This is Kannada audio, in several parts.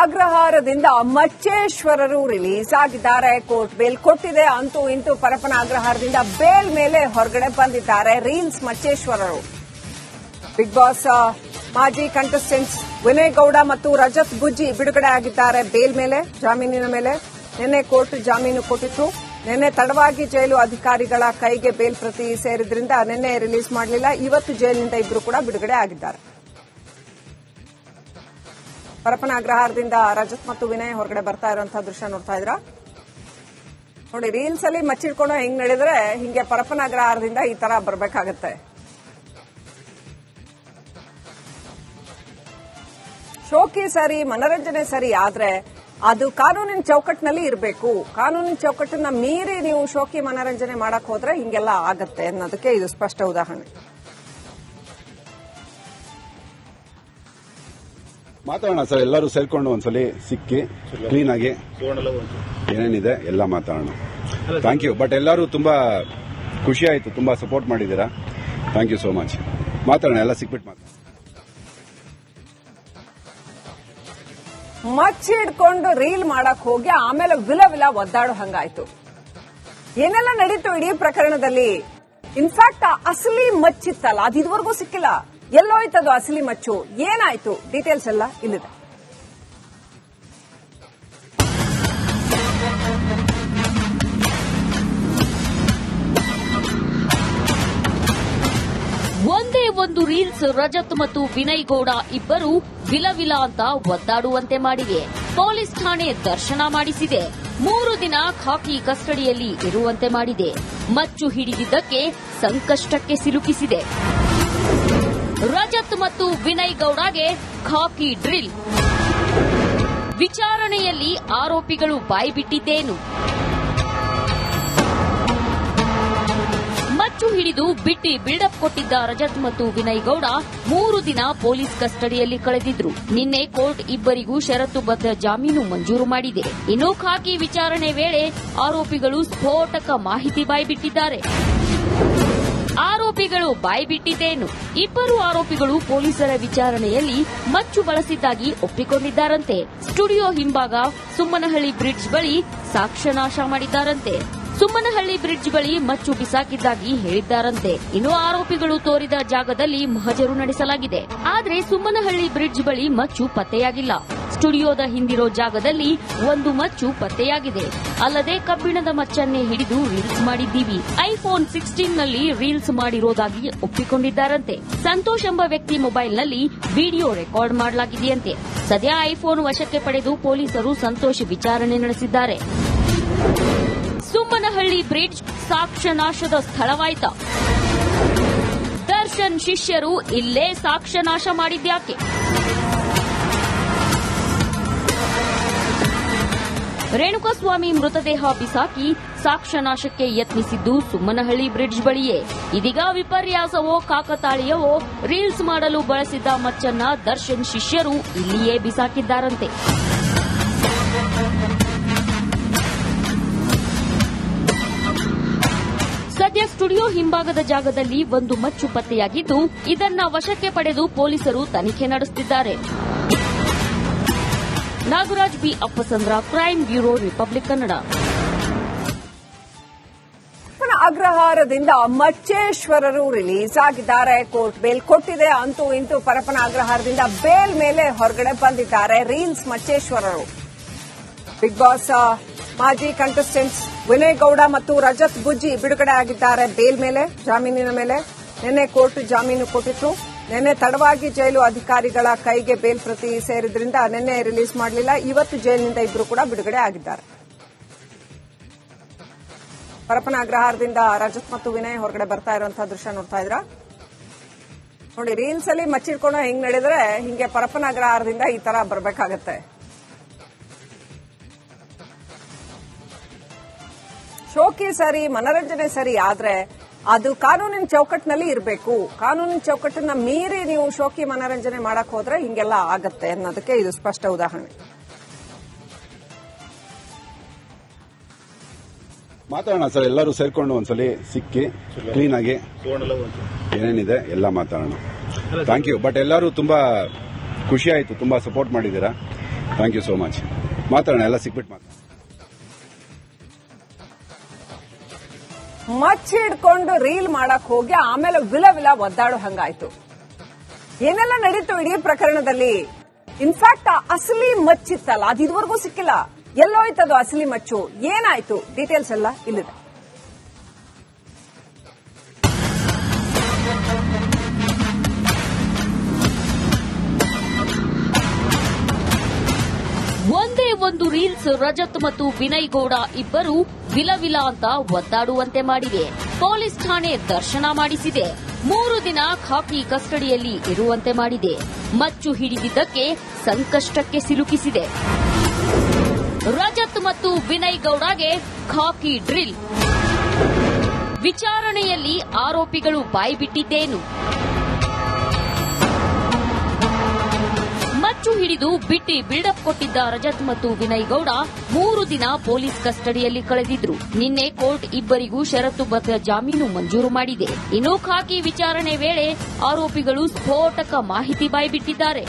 ಅಗ್ರಹಾರದಿಂದ ಮಚ್ಚೇಶ್ವರರು ರಿಲೀಸ್ ಆಗಿದ್ದಾರೆ. ಕೋರ್ಟ್ ಬೇಲ್ ಕೊಟ್ಟಿದೆ. ಅಂತೂ ಇಂತೂ ಪರಪ್ಪನ ಅಗ್ರಹಾರದಿಂದ ಬೇಲ್ ಮೇಲೆ ಹೊರಗಡೆ ಬಂದಿದ್ದಾರೆ ರೀಲ್ಸ್ ಮಚ್ಚೇಶ್ವರರು. ಬಿಗ್ ಬಾಸ್ ಮಾಜಿ ಕಂಟೆಸ್ಟೆಂಟ್ಸ್ ವಿನಯ್ ಗೌಡ ಮತ್ತು ರಜತ್ ಬುಜ್ಜಿ ಬಿಡುಗಡೆ ಆಗಿದ್ದಾರೆ ಬೇಲ್ ಮೇಲೆ, ಜಾಮೀನಿನ ಮೇಲೆ. ನಿನ್ನೆ ಕೋರ್ಟ್ ಜಾಮೀನು ಕೊಟ್ಟಿತ್ತು. ನಿನ್ನೆ ತಡವಾಗಿ ಜೈಲು ಅಧಿಕಾರಿಗಳ ಕೈಗೆ ಬೇಲ್ ಪ್ರತಿ ಸೇರಿದ್ರಿಂದ ನಿನ್ನೆ ರಿಲೀಸ್ ಮಾಡಲಿಲ್ಲ. ಇವತ್ತು ಜೈಲಿನಿಂದ ಇಬ್ಬರು ಕೂಡ ಬಿಡುಗಡೆ ಆಗಿದ್ದಾರೆ. ಪರಪ್ಪನ ಅಗ್ರಹಾರದಿಂದ ರಜತ್ ಮತ್ತು ವಿನಯ್ ಹೊರಗಡೆ ಬರ್ತಾ ಇರುವಂತಹ ದೃಶ್ಯ ನೋಡ್ತಾ ಇದ್ರ ನೋಡಿ. ರೀಲ್ಸ್ ಅಲ್ಲಿ ಮಚ್ಚಿಡ್ಕೊಂಡು ಹೆಂಗ್ ನಡೆದ್ರೆ ಹಿಂಗೆ ಪರಪ್ಪನ ಅಗ್ರಹಾರದಿಂದ ಈ ತರ ಬರ್ಬೇಕಾಗತ್ತೆ. ಶೋಕಿ ಸರಿ, ಮನರಂಜನೆ ಸರಿ, ಆದ್ರೆ ಅದು ಕಾನೂನಿನ ಚೌಕಟ್ಟಿನಲ್ಲಿ ಇರಬೇಕು. ಕಾನೂನಿನ ಚೌಕಟ್ಟನ್ನ ಮೀರಿ ನೀವು ಶೋಕಿ ಮನರಂಜನೆ ಮಾಡಕ್ ಹೋದ್ರೆ ಹಿಂಗೆಲ್ಲ ಆಗತ್ತೆ ಅನ್ನೋದಕ್ಕೆ ಇದು ಸ್ಪಷ್ಟ ಉದಾಹರಣೆ. ಮಾತಾಡೋಣ ಸರ್, ಎಲ್ಲರೂ ಸೇರ್ಕೊಂಡು ಒಂದ್ಸಲಿ ಸಿಕ್ಕಿ ಕ್ಲೀನ್ ಆಗಿ ಏನೇನಿದೆ ಎಲ್ಲ ಮಾತಾಡೋಣ. Thank you. ಬಟ್ ಎಲ್ಲರೂ ತುಂಬಾ ಖುಷಿ ಆಯ್ತು, ತುಂಬಾ ಸಪೋರ್ಟ್ ಮಾಡಿದ್ದೀರಾ. Thank you so much. ಮಾತಾಡೋಣ, ಎಲ್ಲ ಸಿಕ್ಬಿಟ್ಟು ಮಾತಾಡೋಣ. ಮಚ್ಚಿ ಹಿಡ್ಕೊಂಡು ರೀಲ್ ಮಾಡಕ್ ಹೋಗಿ ಆಮೇಲೆ ವಿಲ ವಿಲ ಒದ್ದಾಡೋ ಹಂಗಾಯ್ತು. ಏನೆಲ್ಲ ನಡೀತು ಇಡೀ ಪ್ರಕರಣದಲ್ಲಿ. ಇನ್ಫ್ಯಾಕ್ಟ್ ಅಸಲಿ ಮಚ್ಚಿತ್ತಲ್ಲ, ಅದು ಇದುವರೆಗೂ ಸಿಕ್ಕಿಲ್ಲ. ಎಲ್ಲೋಯ್ತದು ಅಸಲಿ ಮಚ್ಚು, ಏನಾಯ್ತು, ಡೀಟೇಲ್ಸ್ ಎಲ್ಲ ಇಲ್ಲಿದೆ. ಒಂದೇ ಒಂದು ರೀಲ್ಸ್ ರಜತ್ ಮತ್ತು ವಿನಯ್ ಗೌಡ ಇಬ್ಬರು ವಿಲವಿಲ ಅಂತ ಒದ್ದಾಡುವಂತೆ ಮಾಡಿದೆ. ಪೊಲೀಸ್ ಠಾಣೆ ದರ್ಶನ ಮಾಡಿಸಿದೆ. 3 ದಿನ ಖಾಕಿ ಕಸ್ಟಡಿಯಲ್ಲಿ ಇರುವಂತೆ ಮಾಡಿದೆ. ಮಚ್ಚು ಹಿಡಿದಿದ್ದಕ್ಕೆ ಸಂಕಷ್ಟಕ್ಕೆ ಸಿಲುಕಿಸಿದೆ. ರಜತ್ ಮತ್ತು ವಿನಯ್ ಗೌಡಗೆ ಖಾಕಿ ಡ್ರಿಲ್. ವಿಚಾರಣೆಯಲ್ಲಿ ಆರೋಪಿಗಳು ಬಾಯ್ಬಿಟ್ಟಿದ್ದೇನು? ಮಚ್ಚು ಹಿಡಿದು ಬಿಟ್ಟಿ ಬಿಲ್ಡಪ್ ಕೊಟ್ಟಿದ್ದ ರಜತ್ ಮತ್ತು ವಿನಯ್ ಗೌಡ 3 ದಿನ ಪೊಲೀಸ್ ಕಸ್ಟಡಿಯಲ್ಲಿ ಕಳೆದಿದ್ರು. ನಿನ್ನೆ ಕೋರ್ಟ್ ಇಬ್ಬರಿಗೂ ಷರತ್ತುಬದ್ಧ ಜಾಮೀನು ಮಂಜೂರು ಮಾಡಿದೆ. ಇನ್ನು ಖಾಕಿ ವಿಚಾರಣೆ ವೇಳೆ ಆರೋಪಿಗಳು ಸ್ಫೋಟಕ ಮಾಹಿತಿ ಬಾಯ್ಬಿಟ್ಟಿದ್ದಾರೆ. ಆರೋಪಿಗಳು ಬಾಯ್ಬಿಟ್ಟಿದ್ದೇನು? ಇಬ್ಬರು ಆರೋಪಿಗಳು ಪೊಲೀಸರ ವಿಚಾರಣೆಯಲ್ಲಿ ಮಚ್ಚು ಬಳಸಿದ್ದಾಗಿ ಒಪ್ಪಿಕೊಂಡಿದ್ದಾರಂತೆ. ಸ್ಟುಡಿಯೋ ಹಿಂಭಾಗ ಸುಮ್ಮನಹಳ್ಳಿ ಬ್ರಿಡ್ಜ್ ಬಳಿ ಸಾಕ್ಷ್ಯನಾಶ ಮಾಡಿದ್ದಾರಂತೆ. ಸುಮ್ಮನಹಳ್ಳಿ ಬ್ರಿಡ್ಜ್ ಬಳಿ ಮಚ್ಚು ಬಿಸಾಕಿದ್ದಾಗಿ ಹೇಳಿದ್ದಾರಂತೆ. ಇನ್ನು ಆರೋಪಿಗಳು ತೋರಿದ ಜಾಗದಲ್ಲಿ ಮಹಜರು ನಡೆಸಲಾಗಿದೆ. ಆದರೆ ಸುಮ್ಮನಹಳ್ಳಿ ಬ್ರಿಡ್ಜ್ ಬಳಿ ಮಚ್ಚು ಪತ್ತೆಯಾಗಿಲ್ಲ. ಸ್ಟುಡಿಯೋದ ಹಿಂದಿರೋ ಜಾಗದಲ್ಲಿ ಒಂದು ಮಚ್ಚು ಪತ್ತೆಯಾಗಿದೆ. ಅಲ್ಲದೆ ಕಬ್ಬಿಣದ ಮಚ್ಚನ್ನೇ ಹಿಡಿದು ರೀಲ್ಸ್ ಮಾಡಿದ್ದೀವಿ. ಐಫೋನ್ 16 ನಲ್ಲಿ ರೀಲ್ಸ್ ಮಾಡಿರೋದಾಗಿ ಒಪ್ಪಿಕೊಂಡಿದ್ದಾರಂತೆ. ಸಂತೋಷ್ ಎಂಬ ವ್ಯಕ್ತಿ ಮೊಬೈಲ್ನಲ್ಲಿ ವಿಡಿಯೋ ರೆಕಾರ್ಡ್ ಮಾಡಲಾಗಿದೆಯಂತೆ. ಸದ್ಯ ಐಫೋನ್ ವಶಕ್ಕೆ ಪಡೆದು ಪೊಲೀಸರು ಸಂತೋಷ್ ವಿಚಾರಣೆ ನಡೆಸಿದ್ದಾರೆ. ಸುಮ್ಮನಹಳ್ಳಿ ಬ್ರಿಡ್ಜ್ ಸಾಕ್ಷ್ಯನಾಶದ ಸ್ಥಳವಾಯ್ತ? ದರ್ಶನ್ ಶಿಷ್ಯರು ಇಲ್ಲೇ ಸಾಕ್ಷ್ಯನಾಶ ಮಾಡಿದ್ಯಾಕೆ? ರೇಣುಕಾಸ್ವಾಮಿ ಮೃತದೇಹ ಬಿಸಾಕಿ ಸಾಕ್ಷ್ಯನಾಶಕ್ಕೆ ಯತ್ನಿಸಿದ್ದು ಸುಮ್ಮನಹಳ್ಳಿ ಬ್ರಿಡ್ಜ್ ಬಳಿಯೇ. ಇದೀಗ ವಿಪರ್ಯಾಸವೋ ಕಾಕತಾಳೀಯವೋ, ರೀಲ್ಸ್ ಮಾಡಲು ಬಳಸಿದ್ದ ಮಚ್ಚನ್ನ ದರ್ಶನ್ ಶಿಷ್ಯರು ಇಲ್ಲಿಯೇ ಬಿಸಾಕಿದ್ದಾರಂತೆ. ಸದ್ಯ ಸ್ಟುಡಿಯೋ ಹಿಂಭಾಗದ ಜಾಗದಲ್ಲಿ ಒಂದು ಮಚ್ಚು ಪತ್ತೆಯಾಗಿದ್ದು, ಇದನ್ನ ವಶಕ್ಕೆ ಪಡೆದು ಪೊಲೀಸರು ತನಿಖೆ ನಡೆಸುತ್ತಿದ್ದಾರೆ. Nagaraj B Appasandra, crime bureau, Republic Kannada. ಅಗ್ರಹಾರದಿಂದ ಮಚ್ಚೇಶ್ವರರು ರಿಲೀಸ್ ಆಗಿದ್ದಾರೆ. ಕೋರ್ಟ್ ಬೇಲ್ ಕೊಟ್ಟಿದೆ. ಅಂತೂ ಇಂತೂ ಪರಪ್ಪನ ಅಗ್ರಹಾರದಿಂದ ಬೇಲ್ ಮೇಲೆ ಹೊರಗಡೆ ಬಂದಿದ್ದಾರೆ ರೀಲ್ಸ್ ಮಚ್ಚೇಶ್ವರರು. ಬಿಗ್ ಬಾಸ್ ಮಾಜಿ ಕಂಟೆಸ್ಟೆಂಟ್ಸ್ ವಿನಯ್ ಗೌಡ ಮತ್ತು ರಜತ್ ಬುಜ್ಜಿ ಬಿಡುಗಡೆ ಆಗಿದ್ದಾರೆ ಬೇಲ್ ಮೇಲೆ, ಜಾಮೀನಿನ ಮೇಲೆ. ನಿನ್ನೆ ಕೋರ್ಟ್ ಜಾಮೀನು ಕೊಟ್ಟಿತ್ತು. ನಿನ್ನೆ ತಡವಾಗಿ ಜೈಲು ಅಧಿಕಾರಿಗಳ ಕೈಗೆ ಬೇಲ್ ಪ್ರತಿ ಸೇರಿದ್ರಿಂದ ನಿನ್ನೆ ರಿಲೀಸ್ ಮಾಡಲಿಲ್ಲ. ಇವತ್ತು ಜೈಲಿನಿಂದ ಇಬ್ಬರು ಕೂಡ ಬಿಡುಗಡೆ ಆಗಿದ್ದಾರೆ. ಪರಪ್ಪನ ಅಗ್ರಹಾರದಿಂದ ರಜತ್ ಮತ್ತು ವಿನಯ್ ಹೊರಗಡೆ ಬರ್ತಾ ಇರುವಂತಹ ದೃಶ್ಯ ನೋಡ್ತಾ ಇದ್ರ ನೋಡಿ. ರೀಲ್ಸ್ ಅಲ್ಲಿ ಮಚ್ಚಿಡ್ಕೊಂಡು ಹೆಂಗ್ ನಡೆದ್ರೆ ಹಿಂಗೆ ಪರಪ್ಪನ ಅಗ್ರಹಾರದಿಂದ ಈ ತರ ಬರ್ಬೇಕಾಗತ್ತೆ. ಶೋಕಿ ಸರಿ, ಮನರಂಜನೆ ಸರಿ, ಆದ್ರೆ ಅದು ಕಾನೂನಿನ ಚೌಕಟ್ಟಿನಲ್ಲಿ ಇರಬೇಕು. ಕಾನೂನಿನ ಚೌಕಟ್ಟನ್ನ ಮೀರಿ ನೀವು ಶೋಕಿ ಮನರಂಜನೆ ಮಾಡಕ್ ಹೋದ್ರೆ ಹಿಂಗೆಲ್ಲ ಆಗತ್ತೆ ಅನ್ನೋದಕ್ಕೆ ಇದು ಸ್ಪಷ್ಟ ಉದಾಹರಣೆ. ಮಾತಾಡೋಣ ಸರ್, ಎಲ್ಲರೂ ಸೇರ್ಕೊಂಡು ಒಂದ್ಸಲಿ ಸಿಕ್ಕಿ ಕ್ಲೀನ್ ಆಗಿ ಏನೇನಿದೆ ಎಲ್ಲ ಮಾತಾಡೋಣ. Thank you. ಬಟ್ ಎಲ್ಲರೂ ತುಂಬಾ ಖುಷಿ ಆಯ್ತು, ತುಂಬಾ ಸಪೋರ್ಟ್ ಮಾಡಿದ್ದೀರಾ. Thank you so much. ಮಾತಾಡೋಣ, ಎಲ್ಲ ಸಿಕ್ಬಿಟ್ಟು ಮಾತಾಡೋಣ. ಮಚ್ಚಿ ಹಿಡ್ಕೊಂಡು ರೀಲ್ ಮಾಡಕ್ ಹೋಗಿ ಆಮೇಲೆ ವಿಲ ಒದ್ದಾಡೋ ಹಂಗಾಯ್ತು. ಏನೆಲ್ಲ ನಡೀತು ಇಡೀ ಪ್ರಕರಣದಲ್ಲಿ? ಇನ್ಫ್ಯಾಕ್ಟ್ ಆ ಅಸಲಿ ಮಚ್ಚಿತ್ತಲ್ಲ, ಅದು ಇದುವರೆಗೂ ಸಿಕ್ಕಿಲ್ಲ. ಎಲ್ಲೋಯ್ತದು ಅಸಲಿ ಮಚ್ಚು? ಏನಾಯ್ತು? ಡೀಟೇಲ್ಸ್ ಎಲ್ಲ ಇಲ್ಲಿದೆ. ಒಂದೇ ಒಂದು ರೀಲ್ಸ್ ರಜತ್ ಮತ್ತು ವಿನಯ್ ಗೌಡ ಇಬ್ಬರು ವಿಲ ಅಂತ ಒದ್ದಾಡುವಂತೆ ಮಾಡಿದೆ. ಪೊಲೀಸ್ ಠಾಣೆ ದರ್ಶನ ಮಾಡಿಸಿದೆ. 3 ದಿನ ಖಾಕಿ ಕಸ್ಟಡಿಯಲ್ಲಿ ಇರುವಂತೆ ಮಾಡಿದೆ. ಮಚ್ಚು ಹಿಡಿದಿದ್ದಕ್ಕೆ ಸಂಕಷ್ಟಕ್ಕೆ ಸಿಲುಕಿಸಿದೆ. ರಜತ್ ಮತ್ತು ವಿನಯ್ ಗೌಡಗೆ ಖಾಕಿ ಡ್ರಿಲ್. ವಿಚಾರಣೆಯಲ್ಲಿ ಆರೋಪಿಗಳು ಬಾಯ್ಬಿಟ್ಟಿದ್ದೇನು? ಮಚ್ಚು ಹಿಡಿದು ಬಿಟ್ಟಿ ಬಿಲ್ಡಪ್ ಕೊಟ್ಟಿದ್ದ ರಜತ್ ಮತ್ತು ವಿನಯ್ ಗೌಡ 3 ದಿನ ಪೊಲೀಸ್ ಕಸ್ಟಡಿಯಲ್ಲಿ ಕಳೆದಿದ್ರು. ನಿನ್ನೆ ಕೋರ್ಟ್ ಇಬ್ಬರಿಗೂ ಷರತ್ತುಬದ್ಧ ಜಾಮೀನು ಮಂಜೂರು ಮಾಡಿದೆ. ಇನ್ನು ಖಾಕಿ ವಿಚಾರಣೆ ವೇಳೆ ಆರೋಪಿಗಳು ಸ್ಫೋಟಕ ಮಾಹಿತಿ ಬಾಯ್ಬಿಟ್ಟಿದ್ದಾರೆ.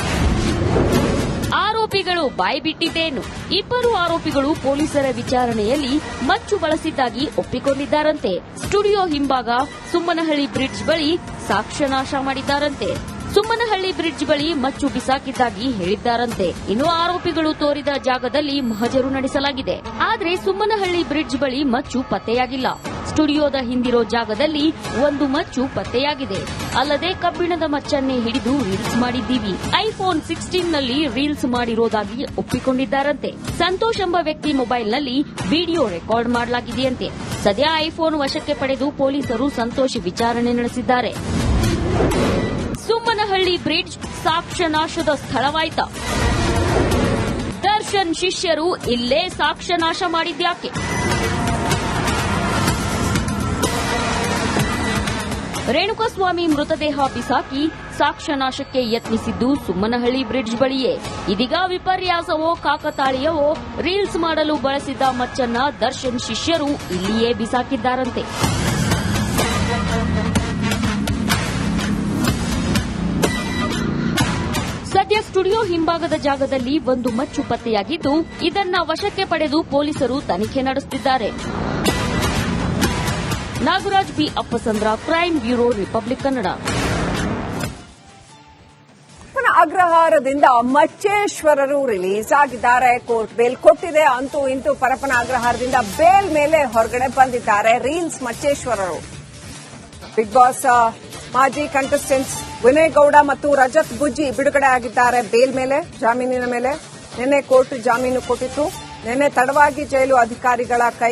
ಆರೋಪಿಗಳು ಬಾಯ್ಬಿಟ್ಟಿದ್ದೇನು? ಇಬ್ಬರು ಆರೋಪಿಗಳು ಪೊಲೀಸರ ವಿಚಾರಣೆಯಲ್ಲಿ ಮಚ್ಚು ಬಳಸಿದ್ದಾಗಿ ಒಪ್ಪಿಕೊಂಡಿದ್ದಾರಂತೆ. ಸ್ಟುಡಿಯೋ ಹಿಂಭಾಗ ಸುಮ್ಮನಹಳ್ಳಿ ಬ್ರಿಡ್ಜ್ ಬಳಿ ಸಾಕ್ಷ್ಯನಾಶ ಮಾಡಿದ್ದಾರಂತೆ. ಸುಮ್ಮನಹಳ್ಳಿ ಬ್ರಿಡ್ಜ್ ಬಳಿ ಮಚ್ಚು ಬಿಸಾಕಿದ್ದಾಗಿ ಹೇಳಿದ್ದಾರಂತೆ. ಇನ್ನು ಆರೋಪಿಗಳು ತೋರಿದ ಜಾಗದಲ್ಲಿ ಮಹಜರು ನಡೆಸಲಾಗಿದೆ. ಆದರೆ ಸುಮ್ಮನಹಳ್ಳಿ ಬ್ರಿಡ್ಜ್ ಬಳಿ ಮಚ್ಚು ಪತ್ತೆಯಾಗಿಲ್ಲ. ಸ್ಟುಡಿಯೋದ ಹಿಂದಿರೋ ಜಾಗದಲ್ಲಿ ಒಂದು ಮಚ್ಚು ಪತ್ತೆಯಾಗಿದೆ. ಅಲ್ಲದೆ ಕಬ್ಬಿಣದ ಮಚ್ಚನ್ನೇ ಹಿಡಿದು ರೀಲ್ಸ್ ಮಾಡಿದ್ದೀವಿ. ಐಫೋನ್ 16ನಲ್ಲಿ ರೀಲ್ಸ್ ಮಾಡಿರೋದಾಗಿ ಒಪ್ಪಿಕೊಂಡಿದ್ದಾರಂತೆ. ಸಂತೋಷ್ ಎಂಬ ವ್ಯಕ್ತಿ ಮೊಬೈಲ್ನಲ್ಲಿ ವಿಡಿಯೋ ರೆಕಾರ್ಡ್ ಮಾಡಲಾಗಿದೆಯಂತೆ. ಸದ್ಯ ಐಫೋನ್ ವಶಕ್ಕೆ ಪಡೆದು ಪೊಲೀಸರು ಸಂತೋಷ್ ವಿಚಾರಣೆ ನಡೆಸಿದ್ದಾರೆ. ಸುಮ್ಮನಹಳ್ಳಿ ಬ್ರಿಡ್ಜ್ ಸಾಕ್ಷ್ಯನಾಶದ ಸ್ಥಳವಾಯ್ತ? ದರ್ಶನ್ ಶಿಷ್ಯರು ಇಲ್ಲೇ ಸಾಕ್ಷ್ಯನಾಶ ಮಾಡಿದ್ಯಾಕೆ? ರೇಣುಕಾಸ್ವಾಮಿ ಮೃತದೇಹ ಬಿಸಾಕಿ ಸಾಕ್ಷ್ಯನಾಶಕ್ಕೆ ಯತ್ನಿಸಿದ್ದು ಸುಮ್ಮನಹಳ್ಳಿ ಬ್ರಿಡ್ಜ್ ಬಳಿಯೇ. ಇದೀಗ ವಿಪರ್ಯಾಸವೋ ಕಾಕತಾಳೀಯವೋ, ರೀಲ್ಸ್ ಮಾಡಲು ಬಳಸಿದ್ದ ಮಚ್ಚನ್ನ ದರ್ಶನ್ ಶಿಷ್ಯರು ಇಲ್ಲಿಯೇ ಬಿಸಾಕಿದ್ದಾರಂತೆ. ಸದ್ಯ ಸ್ಟುಡಿಯೋ ಹಿಂಭಾಗದ ಜಾಗದಲ್ಲಿ ಒಂದು ಮಚ್ಚು ಪತ್ತೆಯಾಗಿದ್ದು, ಇದನ್ನ ವಶಕ್ಕೆ ಪಡೆದು ಪೊಲೀಸರು ತನಿಖೆ ನಡೆಸುತ್ತಿದ್ದಾರೆ. Nagaraj B Appasandra, crime bureau, Republic Kannada. ಅಗ್ರಹಾರದಿಂದ ಮಚ್ಚೇಶ್ವರರು ರಿಲೀಸ್ ಆಗಿದ್ದಾರೆ. ಕೋರ್ಟ್ ಬೇಲ್ ಕೊಟ್ಟಿದೆ. ಅಂತೂ ಇಂತೂ ಪರಪ್ಪನ ಅಗ್ರಹಾರದಿಂದ ಬೇಲ್ ಮೇಲೆ ಹೊರಗಡೆ ಬಂದಿದ್ದಾರೆ ರೀಲ್ಸ್ ಮಚ್ಚೇಶ್ವರರು. ಬಿಗ್ ಬಾಸ್ ಮಾಜಿ ಕಂಟೆಸ್ಟೆಂಟ್ಸ್ ವಿನಯ್ ಗೌಡ ಮತ್ತು ರಜತ್ ಬುಜ್ಜಿ ಬಿಡುಗಡೆ ಆಗಿದ್ದಾರೆ ಬೇಲ್ ಮೇಲೆ, ಜಾಮೀನಿನ ಮೇಲೆ. ನಿನ್ನೆ ಕೋರ್ಟ್ ಜಾಮೀನು ಕೊಟ್ಟಿತ್ತು. ನಿನ್ನೆ ತಡವಾಗಿ ಜೈಲು ಅಧಿಕಾರಿಗಳ ಕೈ